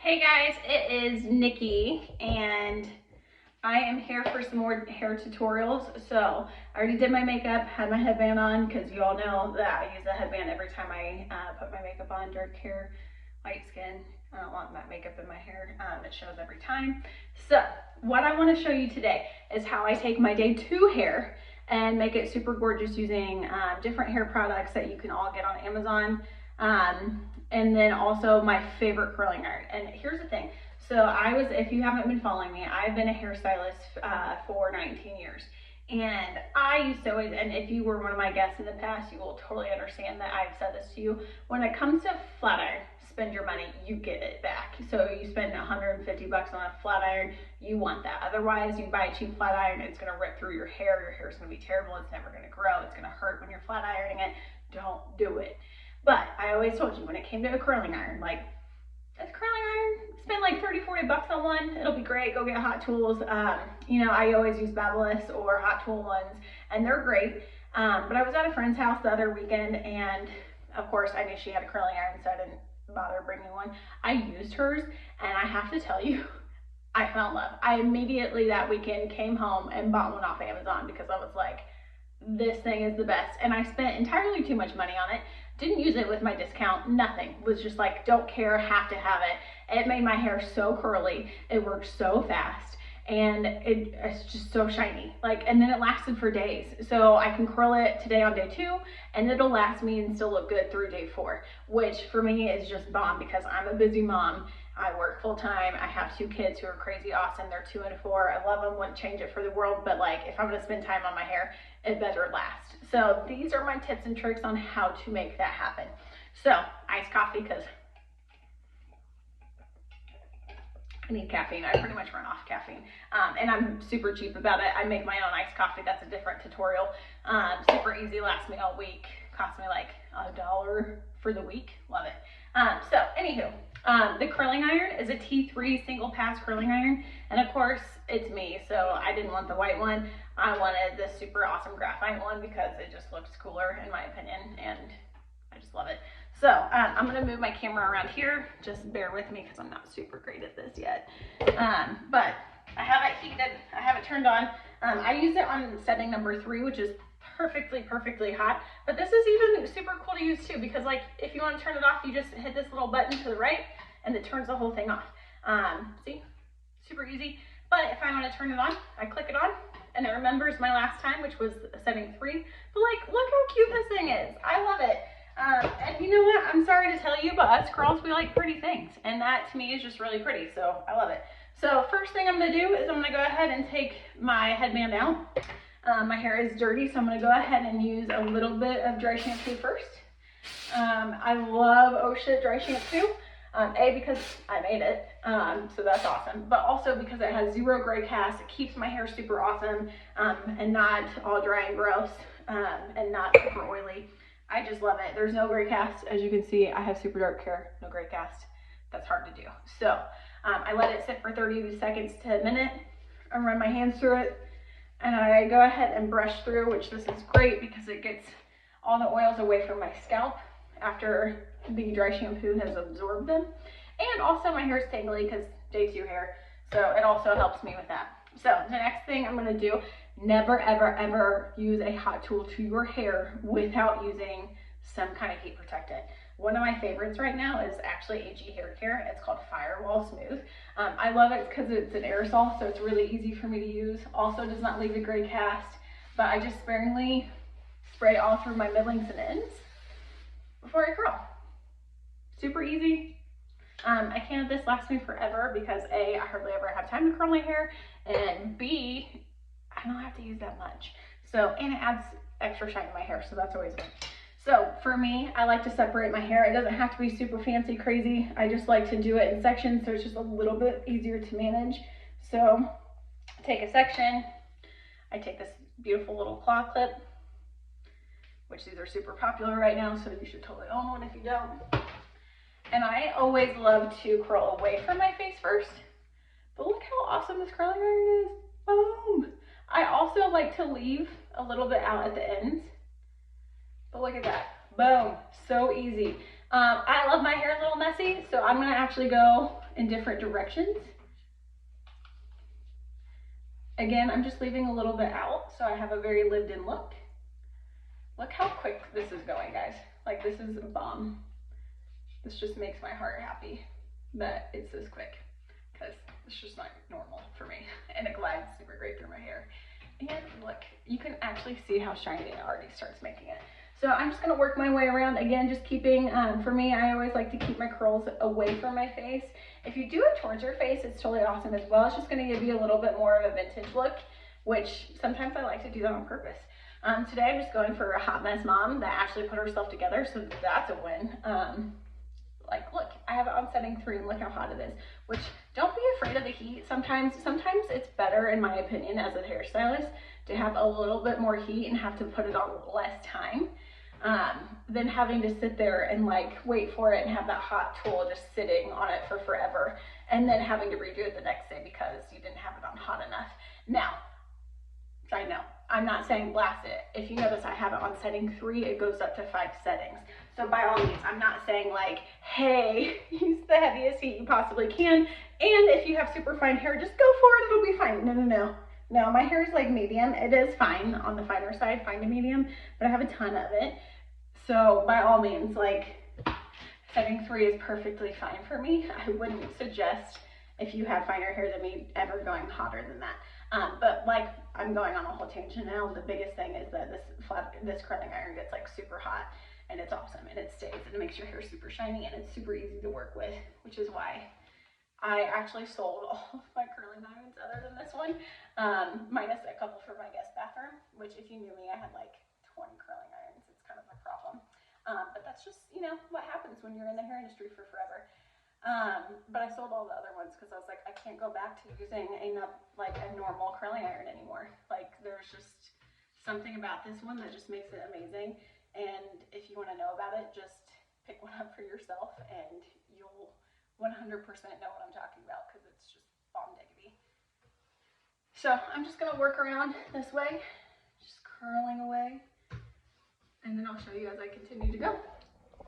Hey guys, it is Nikki and I am here for some more hair tutorials. So I already did my makeup, had my headband on because you all know that I use a headband every time I put my makeup on. Dark hair, light skin, I don't want that makeup in my hair. It shows every time. So what I want to show you today is how I take my day 2 hair and make it super gorgeous using different hair products that you can all get on Amazon. And then also my favorite curling iron. And here's the thing. So if you haven't been following me, I've been a hairstylist for 19 years. And I used to always, and if you were one of my guests in the past, you will totally understand that I've said this to you. When it comes to flat iron, spend your money, you get it back. So you spend 150 bucks on a flat iron, you want that. Otherwise, you buy a cheap flat iron, it's gonna rip through your hair's gonna be terrible, it's never gonna grow, it's gonna hurt when you're flat ironing it. Don't do it. But I always told you when it came to a curling iron, like, it's curling iron, spend like 30, 40 bucks on one, it'll be great, go get Hot Tools. You know, I always use Babyliss or Hot Tool ones, and they're great. But I was at a friend's house the other weekend, and of course I knew she had a curling iron, so I didn't bother bringing one. I used hers, and I have to tell you, I fell in love. I immediately that weekend came home and bought one off Amazon because I was like, this thing is the best. And I spent entirely too much money on it. Didn't use it with my discount, nothing. Was just like, don't care, have to have it. It made my hair so curly. It worked so fast. And it's just so shiny. Like, and then it lasted for days. So I can curl it today on day 2, and it'll last me and still look good through day 4, which for me is just bomb because I'm a busy mom. I work full time. I have 2 kids who are crazy awesome. They're 2 and 4. I love them, wouldn't change it for the world. But like, if I'm gonna spend time on my hair, it better last. So these are my tips and tricks on how to make that happen. So iced coffee, because I need caffeine. I pretty much run off caffeine. And I'm super cheap about it. I make my own iced coffee. That's a different tutorial. Super easy, lasts me all week. Cost me like $1 for the week. Love it. So anywho, the curling iron is a T3 single pass curling iron. And of course it's me, so I didn't want the white one. I wanted this super awesome graphite one because it just looks cooler in my opinion, and I just love it. So I'm gonna move my camera around here. Just bear with me because I'm not super great at this yet. But I have it heated, I have it turned on. I use it on setting number 3, which is perfectly hot. But this is even super cool to use too, because like if you want to turn it off, you just hit this little button to the right and it turns the whole thing off. See, super easy. But if I want to turn it on, I click it on and it remembers my last time, which was setting 3. But like, look how cute this thing is. I love it. And you know what? I'm sorry to tell you, but us girls, we like pretty things. And that to me is just really pretty. So I love it. So first thing I'm going to do is I'm going to go ahead and take my headband out. My hair is dirty, so I'm going to go ahead and use a little bit of dry shampoo first. I love Shit Dry Shampoo. Because I made it, so that's awesome, but also because it has 0 gray cast. It keeps my hair super awesome, and not all dry and gross, and not super oily. I just love it. There's no gray cast. As you can see, I have super dark hair, no gray cast. That's hard to do. So I let it sit for 30 seconds to a minute. I run my hands through it, and I go ahead and brush through, which this is great because it gets all the oils away from my scalp after the dry shampoo has absorbed them. And also my hair is tangly because day 2 hair, so it also helps me with that. So the next thing I'm going to do, never ever use a hot tool to your hair without using some kind of heat protectant. One of my favorites right now is actually AG Hair Care. It's called Firewall Smooth. I love it because it's an aerosol, so it's really easy for me to use. Also does not leave a gray cast, but I just sparingly spray all through my middlings and ends before I curl. Super easy. I can't have this last me forever because A, I hardly ever have time to curl my hair, and B, I don't have to use that much. So, and it adds extra shine to my hair, so that's always good. So for me, I like to separate my hair. It doesn't have to be super fancy crazy. I just like to do it in sections, so it's just a little bit easier to manage. So take a section. I take this beautiful little claw clip, which these are super popular right now, so you should totally own one if you don't. And I always love to curl away from my face first. But look how awesome this curling iron is. Boom! I also like to leave a little bit out at the ends. But look at that. Boom. So easy. I love my hair a little messy, so I'm gonna actually go in different directions. Again, I'm just leaving a little bit out so I have a very lived in look. Look how quick this is going, guys. Like, this is a bomb. This just makes my heart happy that it's this quick, because it's just not normal for me. And it glides super great through my hair. And look, you can actually see how shiny it already starts making it. So I'm just gonna work my way around. Again, just keeping, for me, I always like to keep my curls away from my face. If you do it towards your face, it's totally awesome as well. It's just gonna give you a little bit more of a vintage look, which sometimes I like to do that on purpose. Today I'm just going for a hot mess mom that actually put herself together, so that's a win. Like, look, I have it on setting 3 and look how hot it is, which don't be afraid of the heat. Sometimes it's better, in my opinion, as a hairstylist, to have a little bit more heat and have to put it on less time than having to sit there and like wait for it and have that hot tool just sitting on it for forever and then having to redo it the next day because you didn't have it on hot enough. Now, side note, I'm not saying blast it. If you notice, I have it on setting 3, it goes up to 5 settings. So by all means, I'm not saying like, hey, use the heaviest heat you possibly can. And if you have super fine hair, just go for it, it'll be fine. No, no, no. No, my hair is like medium. It is fine on the finer side, fine to medium, but I have a ton of it. So by all means, like, setting 3 is perfectly fine for me. I wouldn't suggest, if you have finer hair than me, ever going hotter than that. But like, I'm going on a whole tangent now. The biggest thing is that this curling iron gets like super hot, and it's awesome, and it stays, and it makes your hair super shiny, and it's super easy to work with, which is why I actually sold all of my curling irons other than this one, minus a couple for my guest bathroom, which if you knew me, I had like 20 curling irons. It's kind of a problem. But that's just, you know, what happens when you're in the hair industry for forever. But I sold all the other ones because I was like, I can't go back to using a normal curling iron anymore. Like, there's just something about this one that just makes it amazing. And if you want to know about it, just pick one up for yourself and you'll 100% know what I'm talking about because it's just bomb diggity. So I'm just going to work around this way, just curling away, and then I'll show you as I continue to go.